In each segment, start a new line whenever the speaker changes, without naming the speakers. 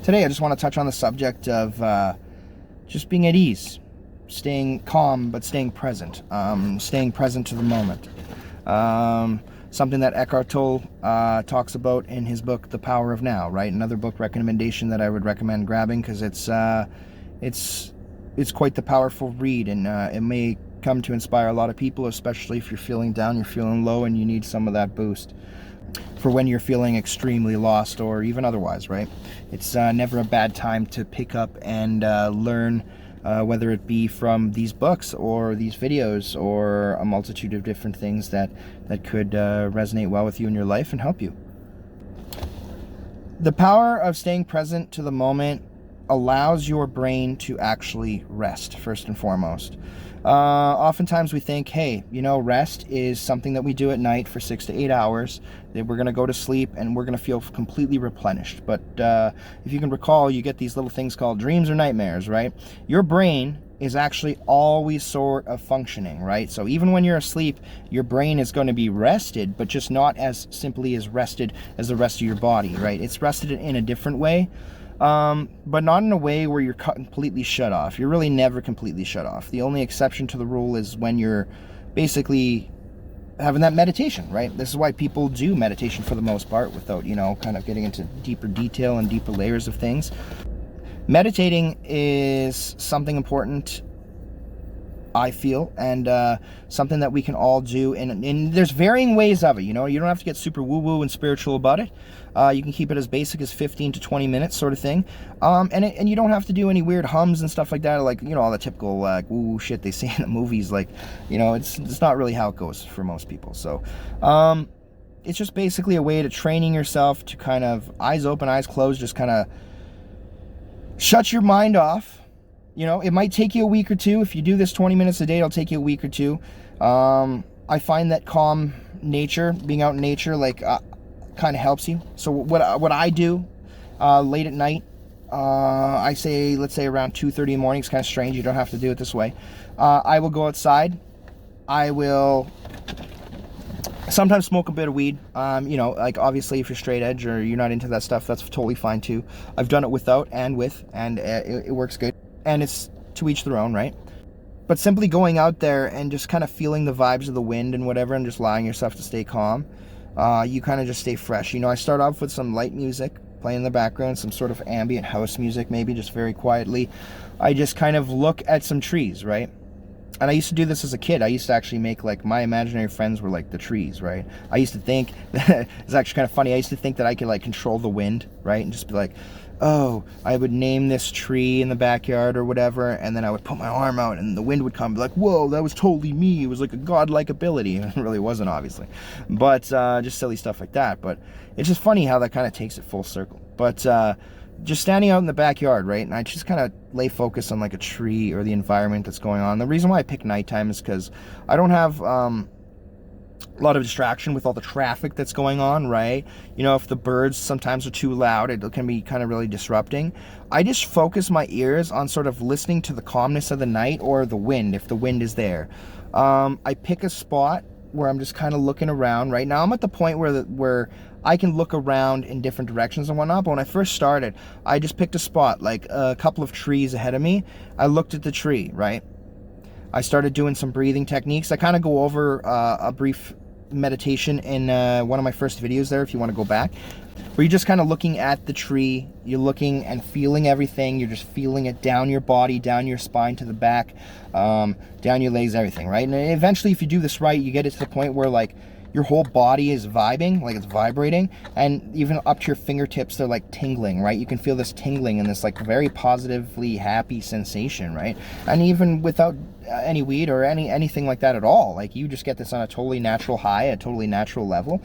Today I just want to touch on the subject of just being at ease, staying calm but staying present, staying present to the moment. Something that Eckhart Tolle talks about in his book The Power of Now, right? Another book recommendation that I would recommend grabbing because it's quite the powerful read, and it may come to inspire a lot of people, especially if you're feeling down, you're feeling low, and you need some of that boost for when you're feeling extremely lost or even otherwise, right? It's never a bad time to pick up and learn, whether it be from these books or these videos or a multitude of different things that could resonate well with you in your life and help you. The power of staying present to the moment allows your brain to actually rest, first and foremost. Oftentimes we think, hey, rest is something that we do at night for 6 to 8 hours, that we're going to go to sleep and we're going to feel completely replenished. But if you can recall, you get these little things called dreams or nightmares, right? Your brain is actually always sort of functioning, right? So even when you're asleep, your brain is going to be rested, but just not as simply as rested as the rest of your body, right? It's rested in a different way. But not in a way where you're completely shut off. You're really never completely shut off. The only exception to the rule is when you're basically having that meditation, right? This is why people do meditation for the most part without, kind of getting into deeper detail and deeper layers of things. Meditating is something important, I feel, and something that we can all do, and there's varying ways of it. You don't have to get super woo-woo and spiritual about it. You can keep it as basic as 15 to 20 minutes sort of thing, and you don't have to do any weird hums and stuff like that, like all the typical woo shit they say in the movies. Like, it's not really how it goes for most people. So it's just basically a way to training yourself to kind of eyes open, eyes closed, just kind of shut your mind off. It might take you a week or two. If you do this 20 minutes a day, it'll take you a week or two. I find that calm nature, being out in nature, kind of helps you. So what I do late at night, let's say around 2:30 in the morning. It's kind of strange. You don't have to do it this way. I will go outside. I will sometimes smoke a bit of weed. Obviously if you're straight edge or you're not into that stuff, that's totally fine too. I've done it without and with, and it works good. And it's to each their own, right? But simply going out there and just kind of feeling the vibes of the wind and whatever, and just allowing yourself to stay calm, you kind of just stay fresh. I start off with some light music playing in the background, some sort of ambient house music, maybe just very quietly. I just kind of look at some trees, right? And I used to do this as a kid. I used to actually make, my imaginary friends were like the trees, right? I used to think, it's actually kind of funny, I used to think that I could control the wind, right? And just be like, oh, I would name this tree in the backyard or whatever, and then I would put my arm out and the wind would come, be like, whoa, that was totally me. It was like a godlike ability. It really wasn't, obviously. But just silly stuff like that. But it's just funny how that kind of takes it full circle. But just standing out in the backyard, right? And I just kind of lay focus on a tree or the environment that's going on. The reason why I pick nighttime is because I don't have a lot of distraction with all the traffic that's going on, right? If the birds sometimes are too loud, it can be kind of really disrupting. I just focus my ears on sort of listening to the calmness of the night or the wind, if the wind is there. I pick a spot where I'm just kind of looking around. Right now I'm at the point where I can look around in different directions and whatnot, but when I first started, I just picked a spot, like a couple of trees ahead of me. I looked at the tree, right? I started doing some breathing techniques. I kind of go over a brief meditation in one of my first videos there, if you want to go back, where you're just kind of looking at the tree, you're looking and feeling everything, you're just feeling it down your body, down your spine to the back, down your legs, everything, right? And eventually, if you do this right, you get it to the point where your whole body is vibing, it's vibrating, and even up to your fingertips, they're tingling, right? You can feel this tingling and this very positively happy sensation, right? And even without any weed or anything like that at all, you just get this on a totally natural high, a totally natural level.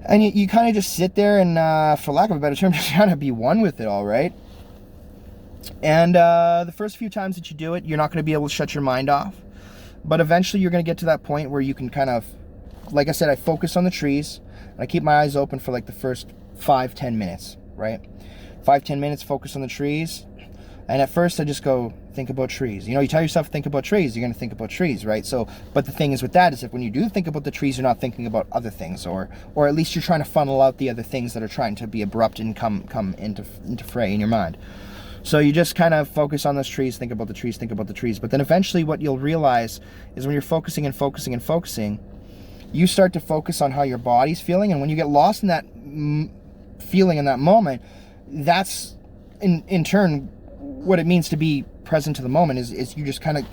And you kind of just sit there and, for lack of a better term, just kind of be one with it all, right? And the first few times that you do it, you're not going to be able to shut your mind off. But eventually you're going to get to that point where you can kind of, like I said, I focus on the trees, and I keep my eyes open for the first 5-10 minutes, right? 5-10 minutes, focus on the trees. And at first I just go, think about trees. You know, you tell yourself think about trees, you're going to think about trees, right? So, but the thing is with that is if when you do think about the trees, you're not thinking about other things, or at least you're trying to funnel out the other things that are trying to be abrupt and come into fray in your mind. So you just kind of focus on those trees, think about the trees, think about the trees. But then eventually what you'll realize is when you're focusing and focusing and focusing, you start to focus on how your body's feeling. And when you get lost in that feeling in that moment, that's in turn what it means to be present to the moment is you just kind of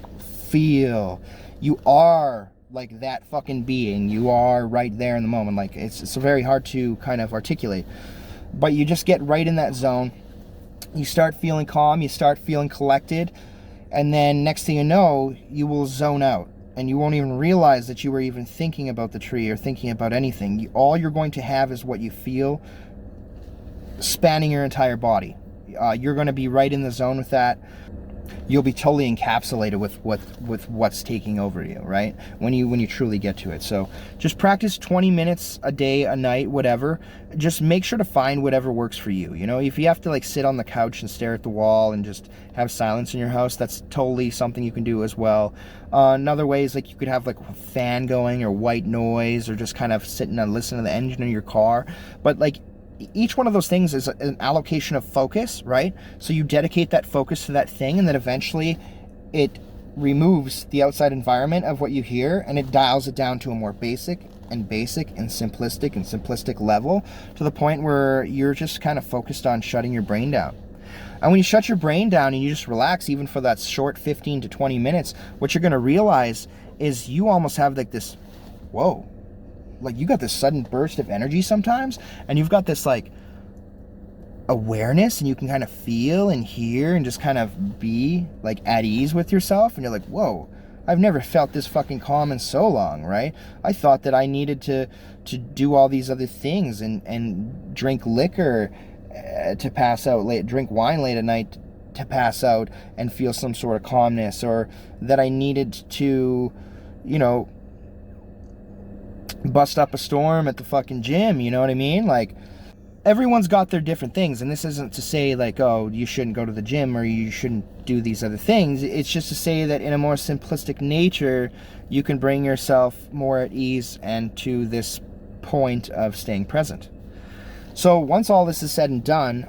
feel. You are like that fucking being. You are right there in the moment. Like it's very hard to kind of articulate. But you just get right in that zone. You start feeling calm, you start feeling collected, and then next thing you know, you will zone out. And you won't even realize that you were even thinking about the tree or thinking about anything. All you're going to have is what you feel spanning your entire body. You're going to be right in the zone with that. You'll be totally encapsulated with what's taking over you, right? When you truly get to it. So just practice 20 minutes a day, a night, whatever. Just make sure to find whatever works for you. You know, if you have to like sit on the couch and stare at the wall and just have silence in your house, that's totally something you can do as well. Another way is like you could have like a fan going or white noise, or just kind of sitting and listen to the engine of your car. But like each one of those things is an allocation of focus, right? So you dedicate that focus to that thing, and then eventually it removes the outside environment of what you hear, and it dials it down to a more basic and simplistic level, to the point where you're just kind of focused on shutting your brain down. And when you shut your brain down and you just relax, even for that short 15 to 20 minutes, what you're going to realize is you almost have like this, whoa, like you got this sudden burst of energy sometimes, and you've got this like awareness, and you can kind of feel and hear and just kind of be like at ease with yourself, and you're like, whoa, I've never felt this fucking calm in so long, right? I thought that I needed to do all these other things and drink liquor to pass out late, drink wine late at night to pass out and feel some sort of calmness, or that I needed to, you know, bust up a storm at the fucking gym, you know what I mean? Like, everyone's got their different things, and this isn't to say like, oh, you shouldn't go to the gym or you shouldn't do these other things. It's just to say that in a more simplistic nature, you can bring yourself more at ease and to this point of staying present. So once all this is said and done,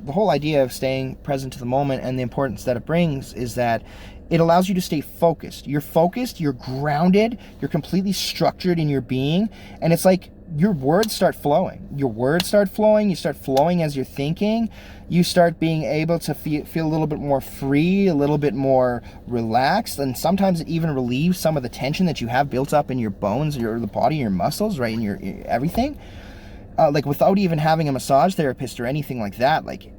the whole idea of staying present to the moment and the importance that it brings is that it allows you to stay focused. You're focused, you're grounded, you're completely structured in your being, and it's like your words start flowing. Your words start flowing, you start flowing as you're thinking, you start being able to feel a little bit more free, a little bit more relaxed, and sometimes it even relieves some of the tension that you have built up in your bones, the body, your muscles, right, in your everything. Like without even having a massage therapist or anything like that, like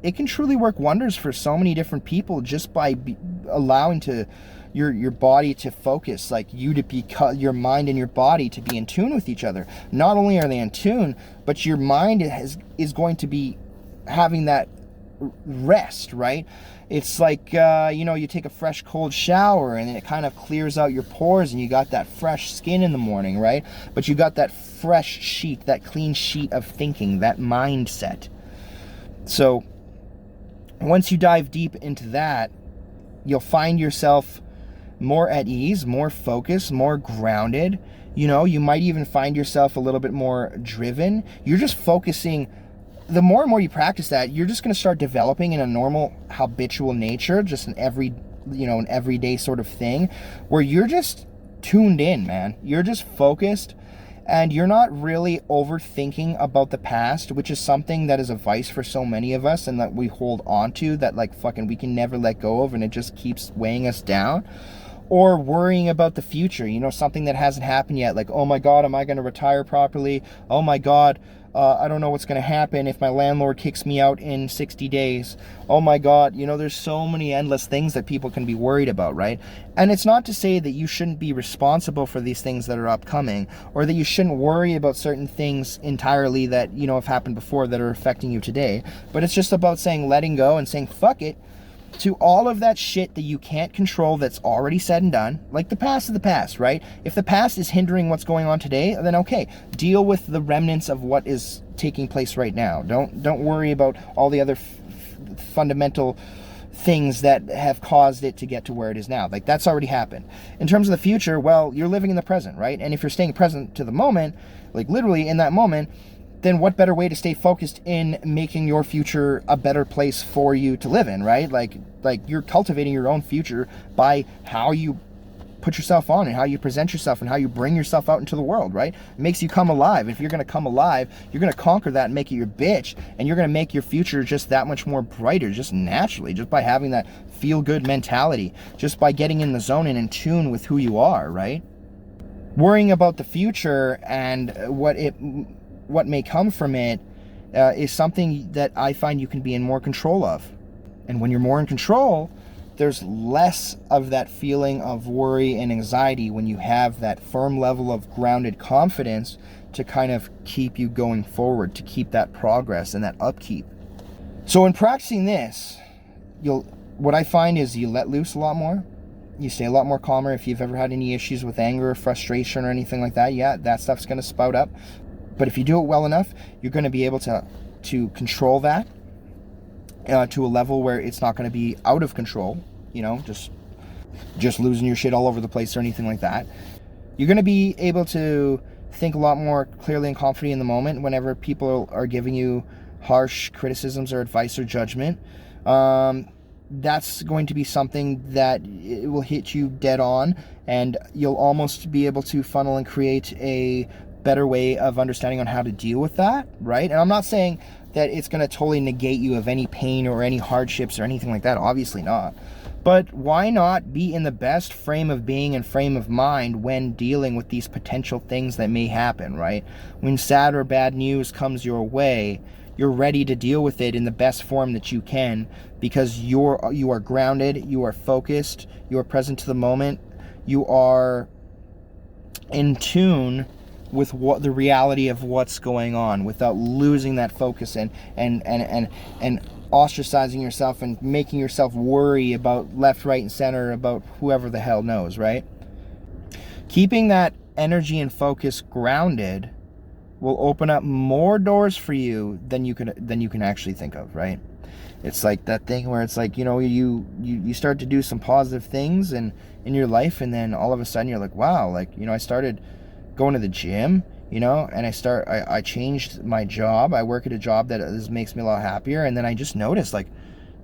it can truly work wonders for so many different people just by allowing your body to focus, like your mind and your body to be in tune with each other. Not only are they in tune, but your mind is going to be having that rest, right? It's like, you take a fresh cold shower and it kind of clears out your pores and you got that fresh skin in the morning, right? But you got that fresh sheet, that clean sheet of thinking, that mindset. So once you dive deep into that, you'll find yourself more at ease, more focused, more grounded. You might even find yourself a little bit more driven. You're just focusing. The more and more you practice that, you're just going to start developing in a normal habitual nature, just an everyday sort of thing, where you're just tuned in, man. You're just focused, and you're not really overthinking about the past, which is something that is a vice for so many of us and that we hold on to, that like fucking we can never let go of, and it just keeps weighing us down. Or worrying about the future, something that hasn't happened yet, like, oh my God, am I going to retire properly? Oh my God, I don't know what's going to happen if my landlord kicks me out in 60 days. Oh my God, there's so many endless things that people can be worried about, right? And it's not to say that you shouldn't be responsible for these things that are upcoming, or that you shouldn't worry about certain things entirely that, have happened before that are affecting you today. But it's just about letting go and saying, fuck it, to all of that shit that you can't control that's already said and done. Like, the past is the past, right? If the past is hindering what's going on today, then okay, deal with the remnants of what is taking place right now. Don't worry about all the other fundamental things that have caused it to get to where it is now. Like, that's already happened. In terms of the future, well, you're living in the present, right? And if you're staying present to the moment, like literally in that moment, then what better way to stay focused in making your future a better place for you to live in, right? Like you're cultivating your own future by how you put yourself on and how you present yourself and how you bring yourself out into the world, right? It makes you come alive. If you're going to come alive, you're going to conquer that and make it your bitch, and you're going to make your future just that much more brighter, just naturally, just by having that feel-good mentality, just by getting in the zone and in tune with who you are, right? Worrying about the future and what may come from it is something that I find you can be in more control of. And when you're more in control, there's less of that feeling of worry and anxiety when you have that firm level of grounded confidence to kind of keep you going forward, to keep that progress and that upkeep. So in practicing this, what I find is you let loose a lot more. You stay a lot more calmer. If you've ever had any issues with anger or frustration or anything like that, yeah, that stuff's going to spout up. But if you do it well enough, you're going to be able to control that to a level where it's not going to be out of control, just losing your shit all over the place or anything like that. You're going to be able to think a lot more clearly and confidently in the moment whenever people are giving you harsh criticisms or advice or judgment. That's going to be something that it will hit you dead on, and you'll almost be able to funnel and create a better way of understanding on how to deal with that, right? And I'm not saying that it's going to totally negate you of any pain or any hardships or anything like that, obviously not. But why not be in the best frame of being and frame of mind when dealing with these potential things that may happen, right? When sad or bad news comes your way, you're ready to deal with it in the best form that you can, because you are grounded, you are focused, you are present to the moment, you are in tune with what the reality of what's going on without losing that focus and ostracizing yourself and making yourself worry about left, right, and center about whoever the hell knows, right? Keeping that energy and focus grounded will open up more doors for you than you can actually think of, right? It's like that thing where it's like, you start to do some positive things in your life, and then all of a sudden you're like, wow, like, I started going to the gym, and I changed my job. I work at a job that makes me a lot happier. And then I just noticed, like,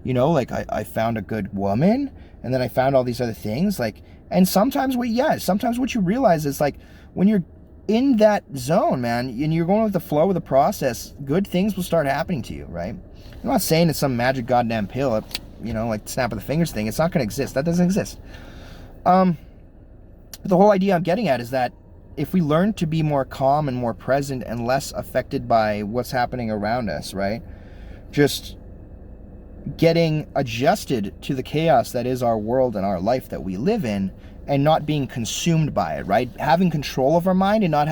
I found a good woman, and then I found all these other things, like, and sometimes what you realize is, like, when you're in that zone, man, and you're going with the flow of the process, good things will start happening to you, right? I'm not saying it's some magic goddamn pill, like snap of the fingers thing. It's not going to exist. That doesn't exist. The whole idea I'm getting at is that if we learn to be more calm and more present and less affected by what's happening around us, right? Just getting adjusted to the chaos that is our world and our life that we live in, and not being consumed by it, right? Having control of our mind and not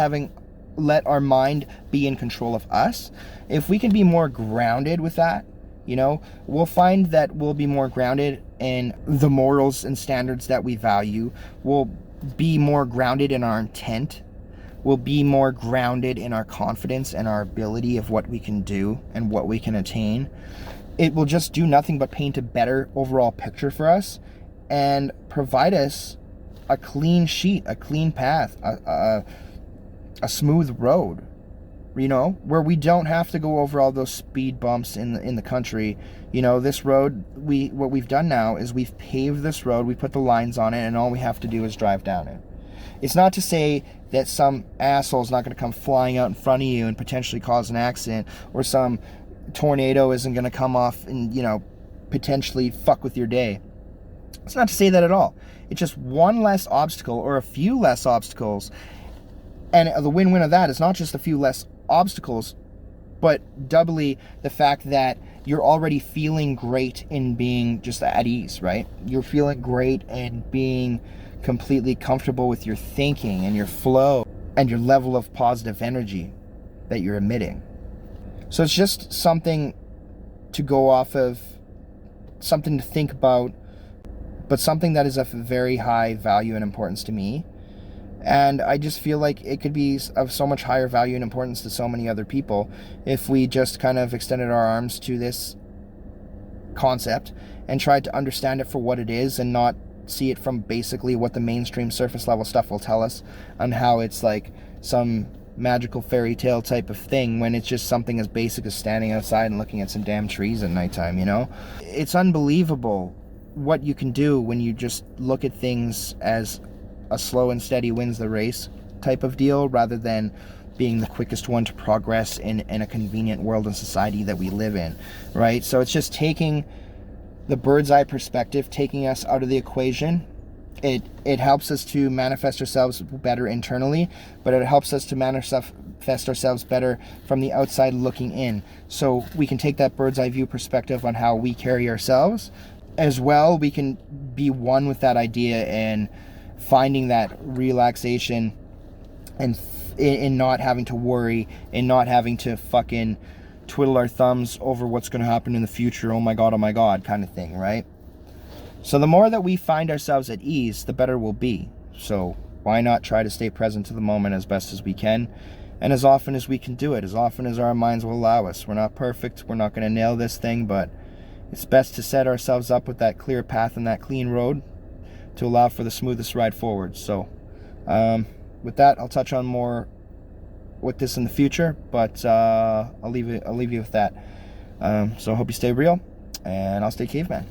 let our mind be in control of us. If we can be more grounded with that, we'll find that we'll be more grounded in the morals and standards that we value. We'll be more grounded in our intent. We'll be more grounded in our confidence and our ability of what we can do and what we can attain. It will just do nothing but paint a better overall picture for us and provide us a clean sheet, a clean path, a smooth road, where we don't have to go over all those speed bumps in the country. This road, what we've done now is we've paved this road, we put the lines on it, and all we have to do is drive down it. It's not to say that some asshole's not going to come flying out in front of you and potentially cause an accident, or some tornado isn't going to come off and, potentially fuck with your day. It's not to say that at all. It's just one less obstacle or a few less obstacles. And the win-win of that is not just a few less obstacles, but doubly the fact that you're already feeling great in being just at ease, right? You're feeling great and being completely comfortable with your thinking and your flow and your level of positive energy that you're emitting. So it's just something to go off of, something to think about, but something that is of very high value and importance to me. And I just feel like it could be of so much higher value and importance to so many other people if we just kind of extended our arms to this concept and tried to understand it for what it is and not see it from basically what the mainstream surface level stuff will tell us on how it's like some magical fairy tale type of thing, when it's just something as basic as standing outside and looking at some damn trees at nighttime, you know? It's unbelievable what you can do when you just look at things as a slow and steady wins the race type of deal, rather than being the quickest one to progress in a convenient world and society that we live in, right? So it's just taking the bird's eye perspective, taking us out of the equation. It helps us to manifest ourselves better internally, but it helps us to manifest ourselves better from the outside looking in. So we can take that bird's eye view perspective on how we carry ourselves. As well, we can be one with that idea and finding that relaxation and in not having to worry, in not having to fucking twiddle our thumbs over what's going to happen in the future, oh my god kind of thing, right? So the more that we find ourselves at ease, the better we'll be. So why not try to stay present to the moment as best as we can, and as often as we can do it, as often as our minds will allow us. We're not perfect, we're not going to nail this thing, but it's best to set ourselves up with that clear path and that clean road to allow for the smoothest ride forward. So with that, I'll touch on more with this in the future, but I'll leave you with that. So I hope you stay real, and I'll stay caveman.